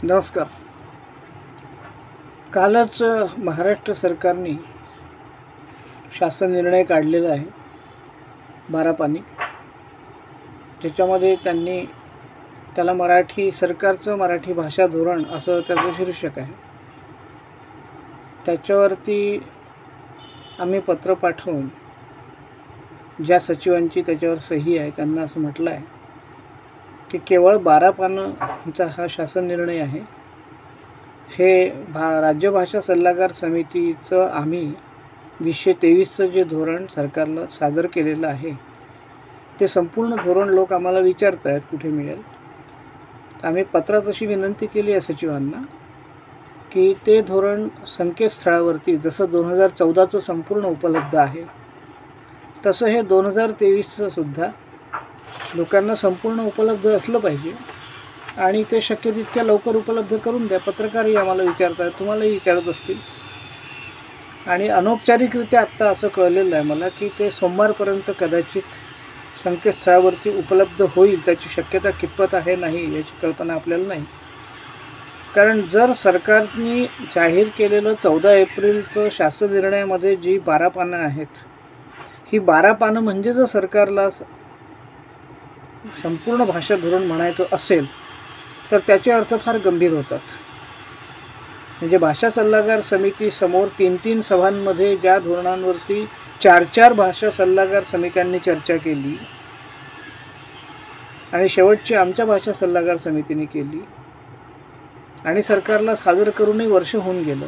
नमस्कार. कालच महाराष्ट्र सरकारने शासन निर्णय काढलेला आहे 12 पानी, ज्याच्यामध्ये त्यांनी त्याला सरकारचं मराठी भाषा धोरण असं त्याचं शीर्षक आहे. त्याच्यावरती आम्ही पत्र पाठवून ज्या सचिवांची त्याच्यावर सही आहे त्यांना असं म्हटलं आहे की केवळ 12 पानांचा हा शासन निर्णय आहे. हे राज्यभाषा सल्लागार समितीचं आम्ही 2023चं जे धोरण सरकारला सादर केलेलं आहे ते संपूर्ण धोरण लोक आम्हाला विचारत आहेत कुठे मिळेल. आम्ही पत्रात अशी विनंती केली आहे सचिवांना की ते धोरण संकेतस्थळावरती जसं 2014चं संपूर्ण उपलब्ध आहे तसं हे 2023चं सुद्धा लोकांना संपूर्ण उपलब्ध असलं पाहिजे आणि ते शक्य तितक्या लवकर उपलब्ध करून द्या. पत्रकारही आम्हाला विचारतात, तुम्हालाही विचारत असतील. आणि अनौपचारिकरित्या आत्ता असं कळलेलं आहे मला की ते सोमवारपर्यंत कदाचित संकेतस्थळावरती उपलब्ध होईल. त्याची शक्यता कितपत आहे नाही याची कल्पना आपल्याला नाही. कारण जर सरकारने जाहीर केलेलं 14 एप्रिलचं शासन निर्णयामध्ये जी 12 पानं आहेत, ही 12 पानं म्हणजे जर सरकारला संपूर्ण भाषा धोरण म्हणायचं असेल तर त्याचे अर्थ फार गंभीर होतात. म्हणजे भाषा सल्लागार समिती समोर 3-3 सभांमध्ये ज्या धोरणांवरती 4-4 भाषा सल्लागार समित्यांनी चर्चा केली आणि शेवटची आमच्या भाषा सल्लागार समितीने केली आणि सरकारला सादर करूनही वर्ष होऊन गेलं.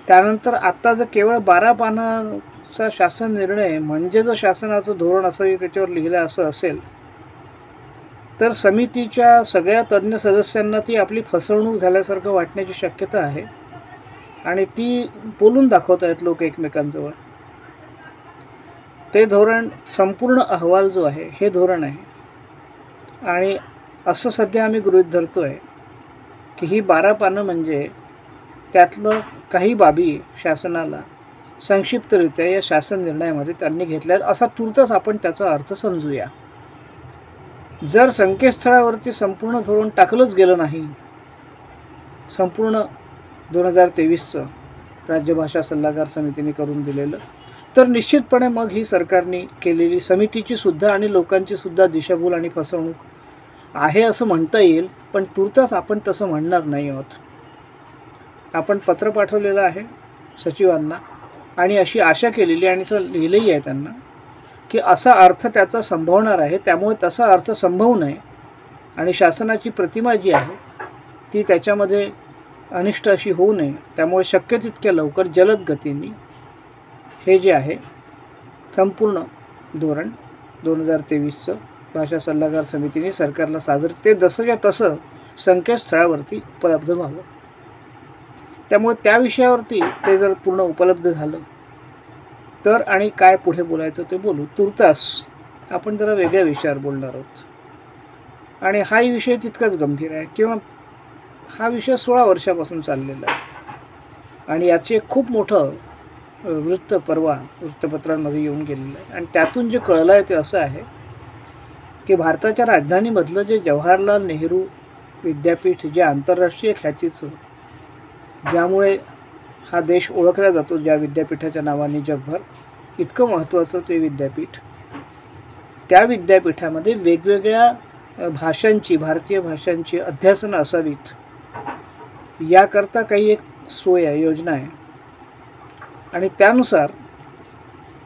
त्यानंतर आत्ता जर केवळ 12 पानाचा शासन निर्णय म्हणजे जर शासनाचं धोरण असं त्याच्यावर लिहिलं असं असेल तर समितीच्या सगळ्या तज्ज्ञ सदस्यांना ती आपली फसवणूक झाल्यासारखं वाटण्याची शक्यता आहे आणि ती बोलून दाखवत आहेत लोक एकमेकांजवळ. ते धोरण संपूर्ण अहवाल जो आहे हे धोरण आहे आणि असं सध्या आम्ही गृहीत धरतो आहे की ही 12 पानं म्हणजे त्यातलं काही बाबी शासनाला संक्षिप्तरित्या या शासन निर्णयामध्ये त्यांनी घेतल्या असा तुर्तच आपण त्याचा अर्थ समजूया. जर संकेतस्थळावरती संपूर्ण धोरण टाकलंच गेलं नाही, संपूर्ण 2023चं राज्यभाषा सल्लागार समितीने करून दिलेलं, तर निश्चितपणे मग ही सरकारने केलेली समितीची सुद्धा आणि लोकांची सुद्धा दिशाभूल आणि फसवणूक आहे असं म्हणता येईल. पण तुर्तास आपण तसं म्हणणार नाही आहोत. आपण पत्र पाठवलेलं आहे सचिवांना आणि अशी आशा केलेली आणि असं लिहिलंही आहे त्यांना की असा अर्थ त्याचा संभवणार आहे, त्यामुळे तसा अर्थ संभवू नये आणि शासनाची प्रतिमा जी आहे ती त्याच्यामध्ये अनिष्ट अशी होऊ नये. त्यामुळे शक्य तितक्या लवकर जलद गतीने हे जे आहे संपूर्ण धोरण 2023चं भाषा सल्लागार समितीने सरकारला सादर ते जसंच्या तसं संकेतस्थळावरती उपलब्ध व्हावं. त्यामुळे त्या विषयावरती ते जर पूर्ण उपलब्ध झालं तर आणि काय पुढे बोलायचं ते बोलू. तुर्तास आपण जरा वेगळ्या विषयावर बोलणार आहोत आणि हाही विषय तितकाच गंभीर आहे किंवा हा विषय 16 वर्षापासून चाललेला आहे आणि याचे खूप मोठं वृत्तपत्रांमध्ये येऊन गेलेलं आहे. आणि त्यातून जे कळलं आहे ते असं आहे की भारताच्या राजधानीमधलं जे जवाहरलाल नेहरू विद्यापीठ जे आंतरराष्ट्रीय ख्यातीचं, ज्यामुळे हा देश ओळखला जातो ज्या विद्यापीठाच्या नावाने जगभर, इतकं महत्त्वाचं ते विद्यापीठ, त्या विद्यापीठामध्ये वेगवेगळ्या भाषांची, भारतीय भाषांची अध्यासनं असावीत याकरता काही एक सोय आहे, योजना आहे. आणि त्यानुसार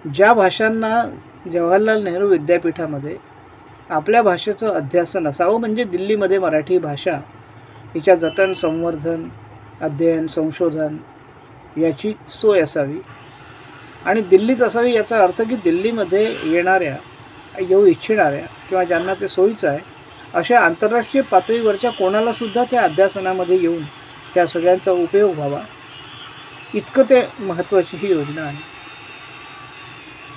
ज्या भाषांना जवाहरलाल नेहरू विद्यापीठामध्ये आपल्या भाषेचं अध्यासन असावं, म्हणजे दिल्लीमध्ये मराठी भाषा हिच्या जतन, संवर्धन, अध्ययन, संशोधन याची सोय असावी आणि दिल्लीत असावी. याचा अर्थ की दिल्लीमध्ये येऊ इच्छिणाऱ्या किंवा ज्यांना ते सोयीचं आहे अशा आंतरराष्ट्रीय पातळीवरच्या कोणालासुद्धा त्या अध्यासनामध्ये येऊन त्या सगळ्यांचा उपयोग व्हावा, इतकं ते महत्त्वाची ही योजना आहे.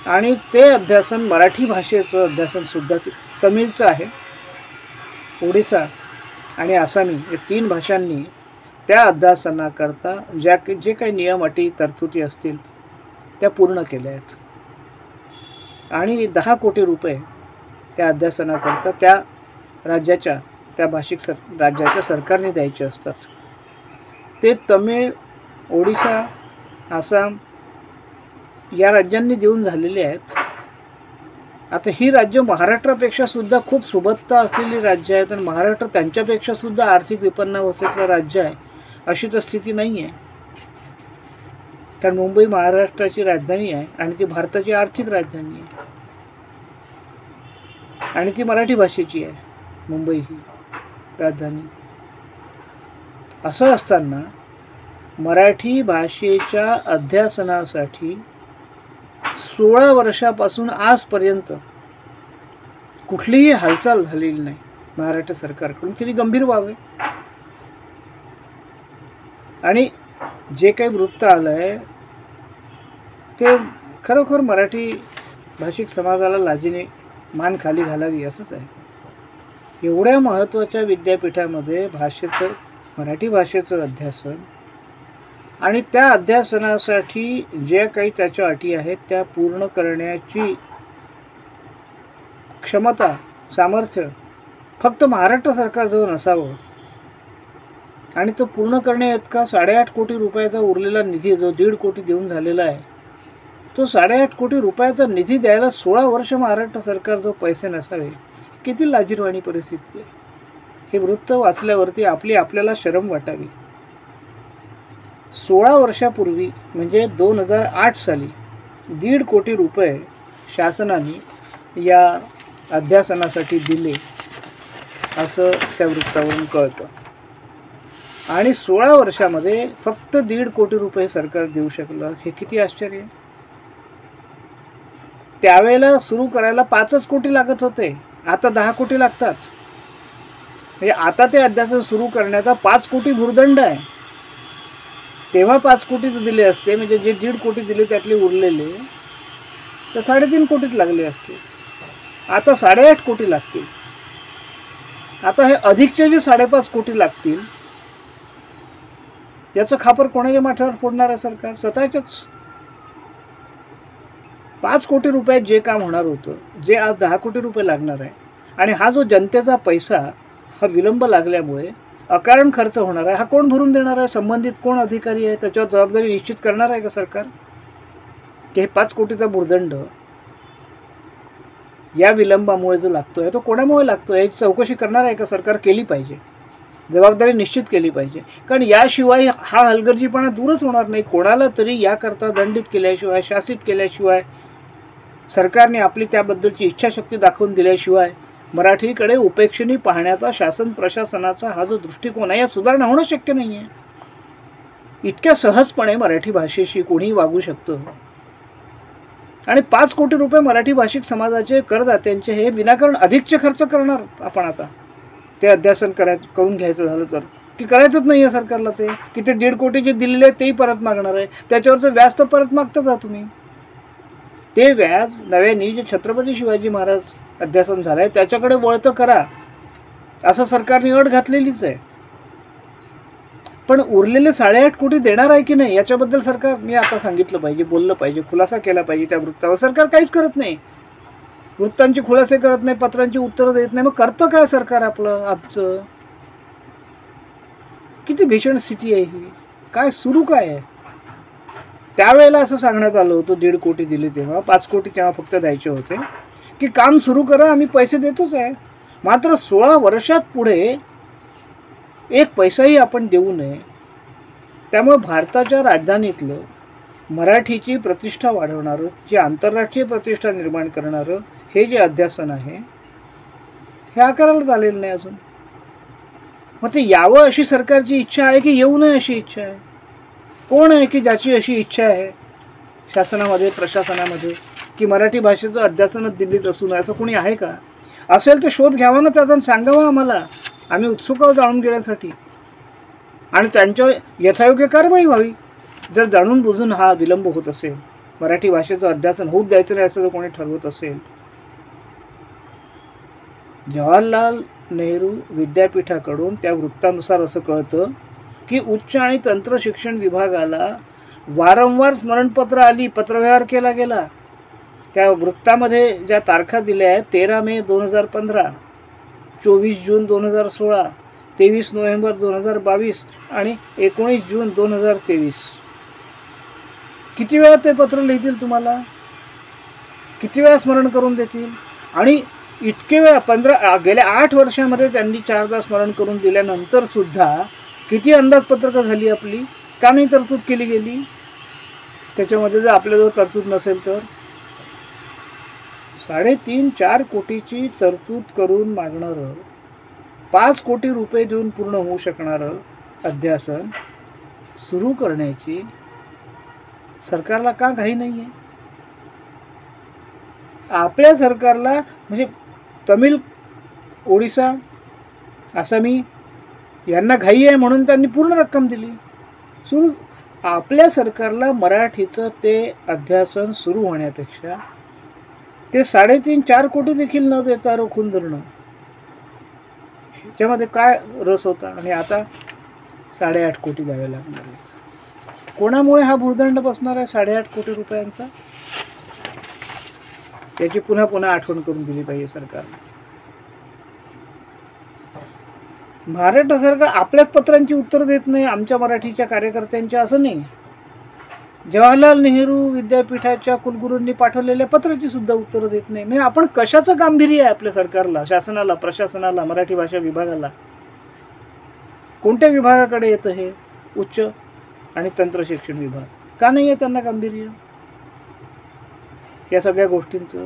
आणि ते अध्यासन, मराठी भाषेचं अध्यासनसुद्धा तमिळचं आहे. ओडिसा आणि आसामी या 3 भाषांनी त्या अध्यासनाकरता जे काही नियम, अटी, तरतुदी असतील त्या पूर्ण केल्या आहेत आणि 10 कोटी रुपये त्या अध्यासनाकरता त्या राज्याच्या त्या भाषिक राज्याच्या सरकारने द्यायचे असतात. ते तमिळ, ओडिशा, आसाम या राज्यांनी देऊन झालेले आहेत. आता ही राज्य महाराष्ट्रापेक्षा सुद्धा खूप सुबत्ता असलेली राज्य आहेत आणि महाराष्ट्र त्यांच्यापेक्षा सुद्धा आर्थिक विपन्नावस्थेतलं राज्य आहे अशी तर स्थिती नाही आहे. कारण मुंबई महाराष्ट्राची राजधानी आहे आणि ती भारताची आर्थिक राजधानी आहे आणि ती मराठी भाषेची आहे मुंबई ही राजधानी. असं असताना मराठी भाषेच्या अध्यासनासाठी 16 वर्षापासून आजपर्यंत कुठलीही हालचाल झालेली नाही महाराष्ट्र सरकारकडून. किती गंभीर बाब आहे. आणि जे काही वृत्त आलं आहे ते खरोखर मराठी भाषिक समाजाला लाजेने मान खाली घालावी असंच आहे. एवढ्या महत्त्वाच्या विद्यापीठामध्ये मराठी भाषेचं अध्यासन आणि त्या अध्यासनासाठी जे काही त्याच्या अटी आहेत त्या पूर्ण करण्याची क्षमता, सामर्थ्य फक्त महाराष्ट्र सरकारजवळ नसावं आणि तो पूर्ण करण्याइतका 8.5 कोटी रुपयाचा उरलेला निधी जो 1.5 कोटी देऊन झालेला आहे, तो 8.5 कोटी रुपयाचा निधी द्यायला 16 वर्ष महाराष्ट्र सरकार जो पैसे नसावे, किती लाजिरवाणी परिस्थिती आहे. हे वृत्त वाचल्यावरती आपल्याला शरम वाटावी. 16 वर्षापूर्वी म्हणजे 2008 साली 1.5 कोटी रुपये शासनाने या अध्यासनासाठी दिले असं त्या वृत्तावरून कळतं. आणि 16 वर्षामध्ये फक्त 1.5 कोटी रुपये सरकार देऊ शकलं, हे किती आश्चर्य. त्यावेळेला सुरू करायला 5 कोटी लागत होते, आता 10 कोटी लागतात. म्हणजे आता ते अध्यासन सुरू करण्याचा 5 कोटी भूर्दंड आहे. तेव्हा 5 कोटीच दिले असते, म्हणजे जे 1.5 कोटी दिले त्यातले उरलेले तर 3.5 कोटीत लागले असते. आता 8.5 कोटी लागतील. आता हे अधिकचे जे 5.5 कोटी लागतील याचं खापर कोणाच्या माथ्यावर फोडणार आहे सरकार? स्वतःच्याच. 5 कोटी रुपयात जे काम होणार होतं, जे आज 10 कोटी रुपये लागणार आहे, आणि हा जो जनतेचा पैसा हा विलंब लागल्यामुळे अकारण खर्च होणार आहे, हा कोण भरून देणार आहे? संबंधित कोण अधिकारी आहे? त्याच्यावर जबाबदारी निश्चित करणार आहे का सरकार? की हे 5 कोटीचा भूर्दंड या विलंबामुळे जो लागतोय तो कोणामुळे लागतोय याची चौकशी करणार आहे का सरकार? केली पाहिजे, जबाबदारी निश्चित केली पाहिजे. कारण याशिवाय हा हलगर्जीपणा दूरच होणार नाही. कोणाला तरी याकरता दंडित केल्याशिवाय, शासित केल्याशिवाय, सरकारने आपली त्याबद्दलची इच्छाशक्ती दाखवून दिल्याशिवाय मराठीकडे उपेक्षेने पाहण्याचा शासन प्रशासनाचा हा जो दृष्टिकोन आहे, या सुधारणा होणं शक्य नाही आहे. इतक्या सहजपणे मराठी भाषेशी कोणीही वागू शकतं. आणि 5 कोटी रुपये मराठी भाषिक समाजाचे करदात्यांचे हे विनाकारण अधिकचे खर्च करणार आपण आता ते अध्यासन करून घ्यायचं झालं तर, की करायचंच नाही आहे सरकारला ते, की ते 1.5 कोटी जे दिलेले आहे तेही परत मागणार आहे. त्याच्यावरचं व्याज तर परत मागता जा तुम्ही. ते व्याज नव्याने जे छत्रपती शिवाजी महाराज अध्यासन झालं आहे त्याच्याकडे वळतं करा असं सरकारने अट घातलेलीच आहे. पण उरलेले 8.5 कोटी देणार आहे की नाही याच्याबद्दल सरकारने आता सांगितलं पाहिजे, बोललं पाहिजे, खुलासा केला पाहिजे त्या वृत्तावर. सरकार काहीच करत नाही, वृत्तांची खुलासे करत नाही, पत्रांची उत्तरं देत नाही. मग करतं काय सरकार आमचं? किती भीषण स्थिती आहे ही. काय सुरू काय आहे? त्यावेळेला असं सांगण्यात आलं होतं 1.5 कोटी दिले तेव्हा, 5 कोटी तेव्हा फक्त द्यायचे होते, की काम सुरू करा, आम्ही पैसे देतोच आहे. मात्र 16 वर्षात पुढे एक पैसाही आपण देऊ नये. त्यामुळे भारताच्या राजधानीतलं मराठीची प्रतिष्ठा वाढवणारं, जी आंतरराष्ट्रीय प्रतिष्ठा निर्माण करणारं हे जे अध्यासन आहे हे आकाराला चालेल नाही अजून. मग ते यावं अशी सरकारची इच्छा आहे की येऊ नये अशी इच्छा आहे? कोण आहे की ज्याची अशी इच्छा आहे शासनामध्ये, प्रशासनामध्ये, की मराठी भाषेचं अध्यासनच दिल्लीत असू नये? असं कोणी आहे का? असेल तर शोध घ्यावा ना त्याचा, सांगावं आम्हाला. आम्ही उत्सुक आहोत जाणून घेण्यासाठी. आणि त्यांच्यावर यथायोग्य कारवाई व्हावी जर जाणून बुजून हा विलंब होत असेल, मराठी भाषेचं अध्यासन होऊच द्यायचं नाही असं जर कोणी ठरवत असेल. जवाहरलाल नेहरू विद्यापीठाकडून त्या वृत्तानुसार असं कळतं की उच्च आणि तंत्र शिक्षण विभागाला वारंवार स्मरणपत्र आली, पत्रव्यवहार केला गेला. त्या वृत्तामध्ये ज्या तारखा दिल्या आहेत 13 मे 2015, 24 जून 2016, 23 नोव्हेंबर 2022 आणि 19 जून 2023. किती वेळा ते पत्र लिहितील तुम्हाला, किती वेळा स्मरण करून देतील? आणि इतके वेळा गेल्या 8 वर्षामध्ये त्यांनी 4दा स्मरण करून दिल्यानंतर सुद्धा किती अंदाजपत्रकं झाली आपली, का नाही तरतूद केली गेली? त्याच्यामध्ये जर आपल्याजवळ तरतूद नसेल तर 3.5-4 कोटीची तरतूद करून मागणारं, 5 कोटी रुपये देऊन पूर्ण होऊ शकणारं अध्यासन सुरू करण्याची सरकारला का घाई नाही आहे? आपल्या सरकारला म्हणजे तमिळ, ओडिसा, आसामी यांना घाई आहे म्हणून त्यांनी पूर्ण रक्कम दिली सुरू. आपल्या सरकारला मराठीचं ते अध्यासन सुरू होण्यापेक्षा ते 3.5-4 कोटी देखील न देता रोखून धरणं, ह्याच्यामध्ये काय रस होता? आणि आता 8.5 कोटी द्यावे लागणार आहेत. कोणामुळे हा भुर्दंड बसणार आहे 8.5 कोटी रुपयांचा? याची पुन्हा पुन्हा आठवण करून दिली पाहिजे सरकारने. महाराष्ट्र सरकार आपल्याच पत्रांची उत्तर देत नाही, आमच्या मराठीच्या कार्यकर्त्यांच्या असं नाही. जवाहरलाल नेहरू विद्यापीठाच्या कुलगुरूंनी पाठवलेल्या पत्राची सुद्धा उत्तरं देत नाही. म्हणजे आपण कशाचं गांभीर्य आहे आपल्या सरकारला, शासनाला, प्रशासनाला, मराठी भाषा विभागाला? कोणत्या विभागाकडे येतं हे? उच्च आणि तंत्र शिक्षण विभाग. का नाही आहे त्यांना गांभीर्य या सगळ्या गोष्टींचं?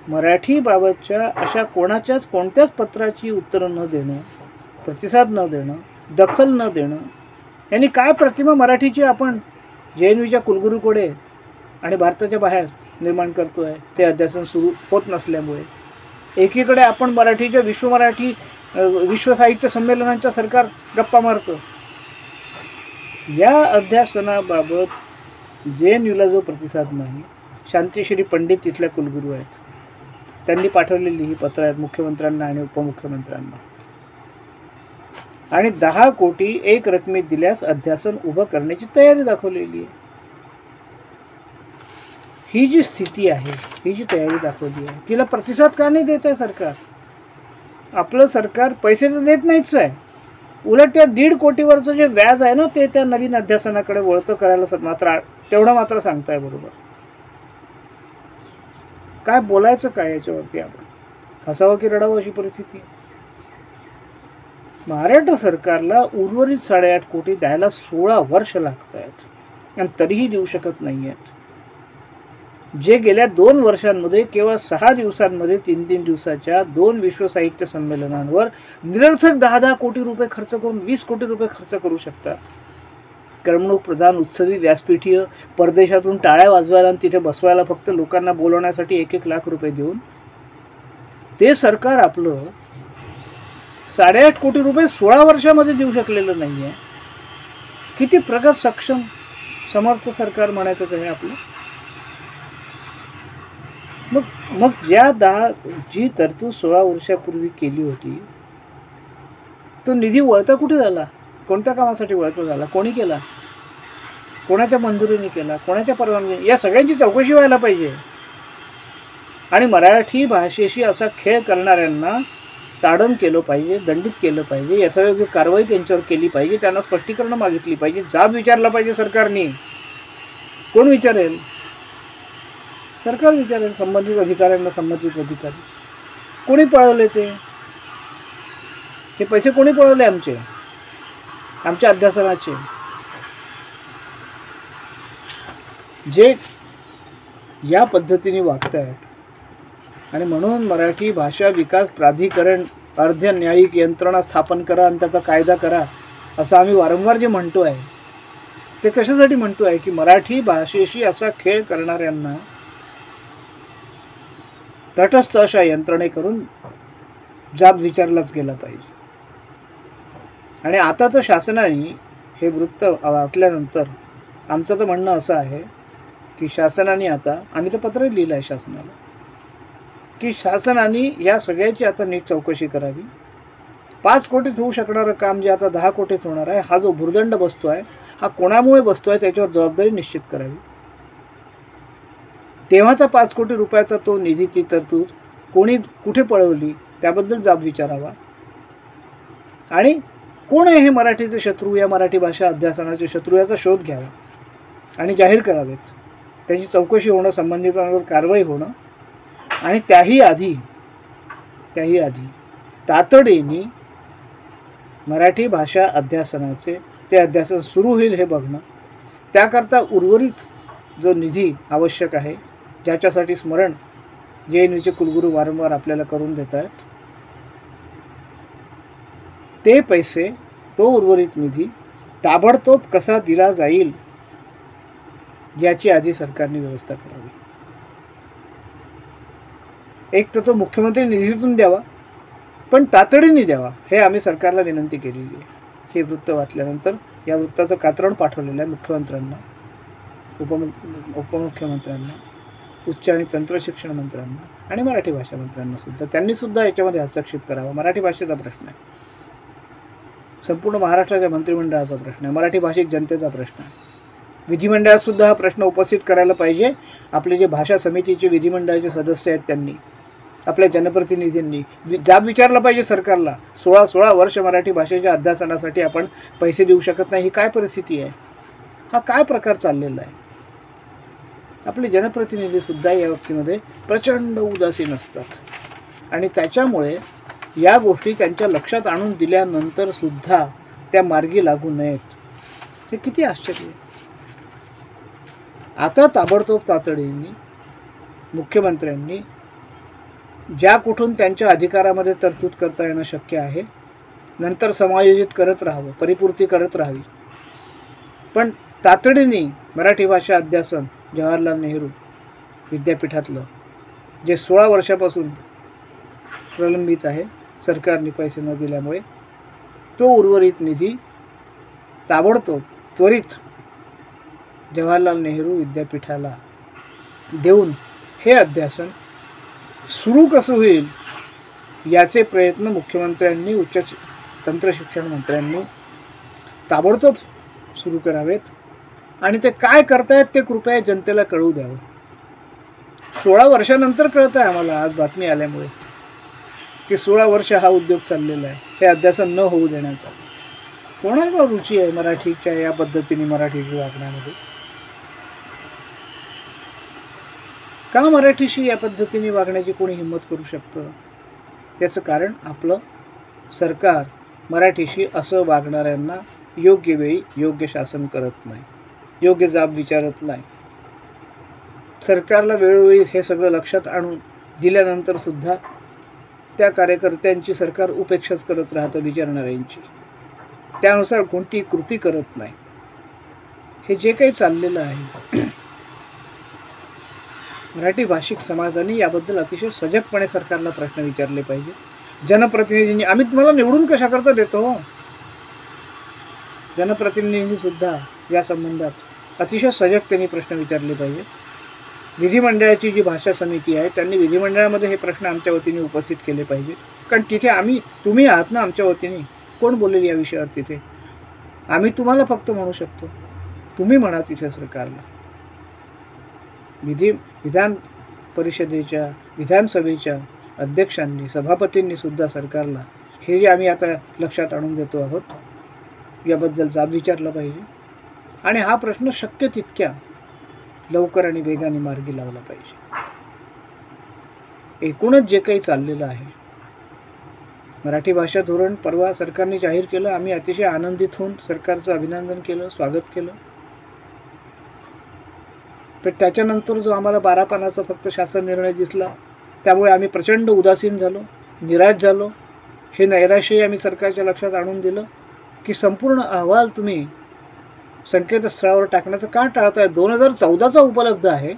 मराठीबाबतच्या अशा कोणत्याच पत्राची उत्तरं न देणं, प्रतिसाद न देणं, दखल न देणं, यांनी काय प्रतिमा मराठीची आपण JNUच्या कुलगुरूकडे आणि भारताच्या बाहेर निर्माण करतो आहे ते अध्यासन सुरू होत नसल्यामुळे. एकीकडे आपण मराठीच्या विश्व साहित्य संमेलनांच्या सरकार गप्पा मारतो. या अध्यासनाबाबत JNUला जो प्रतिसाद नाही, शांतिश्री पंडित तिथल्या कुलगुरू आहेत, त्यांनी पाठवलेली ही पत्र आहेत मुख्यमंत्र्यांना आणि उपमुख्यमंत्र्यांना. आणि 10 कोटी एक रकमेत दिल्यास अध्यासन उभं करण्याची तयारी दाखवलेली आहे. ही जी स्थिती आहे, ही जी तयारी दाखवली आहे, तिला प्रतिसाद का नाही देत आहे सरकार? आपलं सरकार पैसे तर देत नाहीच आहे, उलट त्या 1.5 कोटीवरचं जे व्याज आहे ना, ते त्या नवीन अध्यासनाकडे वळतं करायला तेवढं मात्र सांगताय. बरोबर, काय बोलायचं काय याच्यावरती? आपण हसावं की रडावं अशी परिस्थिती आहे. महाराष्ट्र सरकारला उर्वरित 8.5 कोटी द्यायला 16 वर्ष लागत आहेत आणि तरीही देऊ शकत नाही आहेत. जे गेल्या 2 वर्षांमध्ये केवळ 6 दिवसांमध्ये 3-3 दिवसाच्या 2 विश्व साहित्य संमेलनांवर निरर्थक 10-10 कोटी रुपये खर्च करून 20 कोटी रुपये खर्च करू शकतात. करमणूक प्रधान उत्सवी व्यासपीठीय परदेशातून टाळ्या वाजवायला आणि तिथे बसवायला फक्त लोकांना बोलवण्यासाठी 1-1 लाख रुपये देऊन ते सरकार आपलं 8.5 कोटी रुपये 16 वर्षामध्ये देऊ शकलेलं नाही आहे. किती प्रगत, सक्षम, समर्थ सरकार म्हणायचं का हे आपलं? मग जी तरतूद 16 वर्षापूर्वी केली होती, तो निधी वळता कुठे झाला? कोणत्या कामासाठी वळता झाला? कोणी केला? कोणाच्या मंजुरीने केला? कोणाच्या परवानगी? या सगळ्यांची चौकशी व्हायला पाहिजे. आणि मराठी भाषेशी असा खेळ करणाऱ्यांना ताडण केलं पाहिजे, दंडित केलं पाहिजे, यथायोग्य कारवाई त्यांच्यावर केली पाहिजे, त्यांना स्पष्टीकरण मागितली पाहिजे, जाब विचारला पाहिजे सरकारने. कोण विचारेल? सरकार विचारेल. संबंधित अधिकाऱ्यांना, संबंधित अधिकारी. कोणी पळवले ते? हे पैसे कोणी पळवले आमच्या अध्यासनाचे? जे या पद्धतीने वागत आहेत. आणि म्हणून मराठी भाषा विकास प्राधिकरण अर्ध न्यायिक यंत्रणा स्थापन करा आणि त्याचा कायदा करा असं आम्ही वारंवार जे म्हणतो आहे, ते कशासाठी म्हणतो आहे की मराठी भाषेशी असा खेळ करणाऱ्यांना तटस्थ अशा यंत्रणेकडून जाब विचारलाच गेला पाहिजे. आणि आता तर शासनाने हे वृत्त वाचल्यानंतर आमचं तर म्हणणं असं आहे की शासनाने आता, आम्ही तर पत्र लिहिलं आहे शासनाला, की शासनाने या सगळ्याची आता नीट चौकशी करावी. 5 कोटीत होऊ शकणारं काम जे आता 10 कोटीत होणार आहे, हा जो भुर्दंड बसतो आहे, हा कोणामुळे बसतो आहे त्याच्यावर जबाबदारी निश्चित करावी. तेव्हाचा 5 कोटी रुपयाचा तो निधीची तरतूद कोणी कुठे पळवली त्याबद्दल जाब विचारावा आणि कोण आहे हे मराठीचे शत्रू, या मराठी भाषा अध्यासनाचे शत्रू, याचा शोध घ्यावा आणि जाहीर करावेत. त्यांची चौकशी होणं, संबंधितांवर कारवाई होणं आणि त्याही आधी तातडीने मराठी भाषा अध्यासनाचे ते अध्यासन सुरू होईल हे बघणं. त्याकरता उर्वरित जो निधी आवश्यक आहे, ज्याच्यासाठी स्मरण JNUचे कुलगुरू वारंवार आपल्याला करून देत आहेत, ते पैसे, तो उर्वरित निधी ताबडतोब कसा दिला जाईल याची आधी सरकारने व्यवस्था करावी. एक तर तो मुख्यमंत्री निधीतून द्यावा, पण तातडीने द्यावा, हे आम्ही सरकारला विनंती केलेली आहे. हे वृत्त वाचल्यानंतर या वृत्ताचं कात्रण पाठवलेलं आहे मुख्यमंत्र्यांना, उपमुख्यमंत्र्यांना, उच्च आणि तंत्रशिक्षण मंत्र्यांना आणि मराठी भाषा मंत्र्यांना सुद्धा. त्यांनीसुद्धा याच्यामध्ये हस्तक्षेप करावा. मराठी भाषेचा प्रश्न आहे, संपूर्ण महाराष्ट्राच्या मंत्रिमंडळाचा प्रश्न आहे, मराठी भाषिक जनतेचा प्रश्न आहे. विधिमंडळात सुद्धा हा प्रश्न उपस्थित करायला पाहिजे. आपले जे भाषा समितीचे विधिमंडळाचे सदस्य आहेत त्यांनी, आपल्या जनप्रतिनिधींनी जाब विचारला पाहिजे सरकारला. 16 वर्ष मराठी भाषेच्या अध्यासनासाठी आपण पैसे देऊ शकत नाही, ही काय परिस्थिती आहे, हा काय प्रकार चाललेला आहे. आपले जनप्रतिनिधीसुद्धा या बाबतीमध्ये प्रचंड उदासीन असतात आणि त्याच्यामुळे या गोष्टी त्यांच्या लक्षात आणून दिल्यानंतर सुद्धा त्या मार्गी लागू नयेत. हे किती आश्चर्य आहे. आता ताबडतोब तातडीने मुख्यमंत्र्यांनी ज्या कुठून त्यांच्या अधिकारामध्ये तरतूद करता येणं शक्य आहे, नंतर समायोजित करत राहावं, परिपूर्ती करत राहावी, पण तातडीने मराठी भाषा अध्यासन जवाहरलाल नेहरू विद्यापीठातलं जे 16 वर्षापासून प्रलंबित आहे, सरकारने पैसे न दिल्यामुळे, तो उर्वरित निधी ताबडतोब त्वरित जवाहरलाल नेहरू विद्यापीठाला देऊन हे अध्यासन सुरू कसं होईल याचे प्रयत्न मुख्यमंत्र्यांनी, उच्च तंत्रशिक्षण मंत्र्यांनी ताबडतोब सुरू करावेत आणि ते काय करतायत ते कृपया जनतेला कळवू द्यावं. 16 वर्षानंतर कळतं आहे आम्हाला आज बातमी आल्यामुळे की 16 वर्ष हा उद्योग चाललेला आहे, हे अध्यासन न होऊ देण्याचा. कोणाला रुची आहे मराठीच्या या पद्धतीने मराठीशी वागण्यामध्ये? का मराठीशी या पद्धतीने वागण्याची कोणी हिंमत करू शकतं? याचं कारण आपलं सरकार मराठीशी असं वागणाऱ्यांना योग्य वेळी योग्य शासन करत नाही, योग्य जाब विचारत नाही. सरकारला वेळोवेळी हे सगळं लक्षात आणून दिल्यानंतर सुद्धा त्या कार्यकर्त्यांची सरकार उपेक्षाच करत राहतं, विचारणाऱ्यांची. त्यानुसार कोणती कृती करत नाही. हे जे काही चाललेलं आहे, मराठी भाषिक समाजाने याबद्दल अतिशय सजगपणे सरकारला प्रश्न विचारले पाहिजे. जनप्रतिनिधींनी, आम्ही तुम्हाला निवडून कशाकरता देतो, जनप्रतिनिधींनी सुद्धा या संबंधात अतिशय सजगतेने प्रश्न विचारले पाहिजे. विधिमंडळाची जी भाषा समिती आहे त्यांनी विधिमंडळामध्ये हे प्रश्न आमच्या वतीने उपस्थित केले पाहिजेत. कारण तिथे तुम्ही आहात ना आमच्या वतीने, कोण बोलेल या विषयावर तिथे? आम्ही तुम्हाला फक्त म्हणू शकतो, तुम्ही म्हणा तिथे सरकारला. विधान परिषदेच्या, विधानसभेच्या अध्यक्षांनी, सभापतींनी सुद्धा सरकारला हे जे आम्ही आता लक्षात आणून देतो आहोत याबद्दल जाब विचारला पाहिजे आणि हा प्रश्न शक्य तितक्या लवकर आणि वेगाने मार्गी लावला पाहिजे. एकूणच जे काही चाललेलं आहे, मराठी भाषा धोरण परवा सरकारने जाहीर केलं. आम्ही अतिशय आनंदित होऊन सरकारचं अभिनंदन केलं, स्वागत केलं. पण त्याच्यानंतर जो आम्हाला 12 पानाचा फक्त शासन निर्णय दिसला, त्यामुळे आम्ही प्रचंड उदासीन झालो, निराश झालो. हे नैराश्यही आम्ही सरकारच्या लक्षात आणून दिलं की संपूर्ण अहवाल तुम्ही संकेतस्थळावर टाकण्याचं का टाळताय? 2014चा उपलब्ध आहे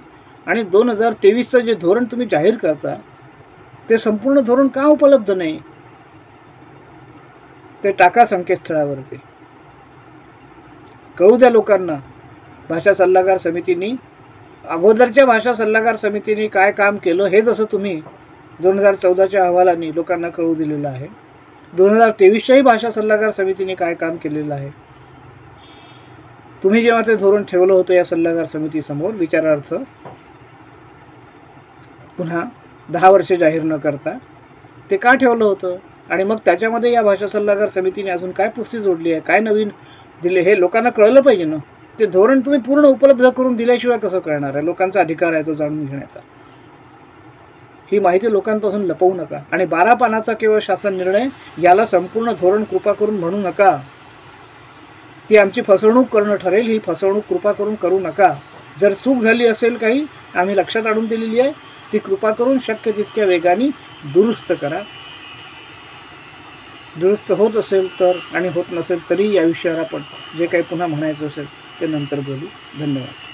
आणि 2023चं जे धोरण तुम्ही जाहीर करता ते संपूर्ण धोरण का उपलब्ध नाही? ते टाका संकेतस्थळावरती, कळू द्या लोकांना. भाषा सल्लागार समितीने, अगोदरच्या भाषा सल्लागार समितीने काय काम केलं हे जसं तुम्ही 2014च्या अहवालाने लोकांना कळू दिलेलं आहे, 2023च्याही भाषा सल्लागार समितीने काय काम केलेलं आहे. तुम्ही जेव्हा ते धोरण ठेवलं होतं या सल्लागार समितीसमोर विचारार्थ, पुन्हा 10 वर्षे जाहीर न करता ते का ठेवलं होतं? आणि मग त्याच्यामध्ये या भाषा सल्लागार समितीने अजून काय पुस्ती जोडली आहे, काय नवीन दिले, हे लोकांना कळलं पाहिजे ना. ते धोरण तुम्ही पूर्ण उपलब्ध करून दिल्याशिवाय कसं कळणार आहे? लोकांचा अधिकार आहे तो जाणून घेण्याचा. ही माहिती लोकांपासून लपवू नका. आणि 12 पानाचा केवळ शासन निर्णय याला संपूर्ण धोरण कृपा करून म्हणू नका. ती आमची फसवणूक करणं ठरेल. ही फसवणूक कृपा करून करू नका. जर चूक झाली असेल काही, आम्ही लक्षात आणून दिलेली आहे, ती कृपा करून शक्य तितक्या वेगाने दुरुस्त करा. दुरुस्त होत असेल तर, आणि होत नसेल तरी या विषयावर आपण जे काही पुन्हा म्हणायचं असेल ते नंतर बोलू. धन्यवाद.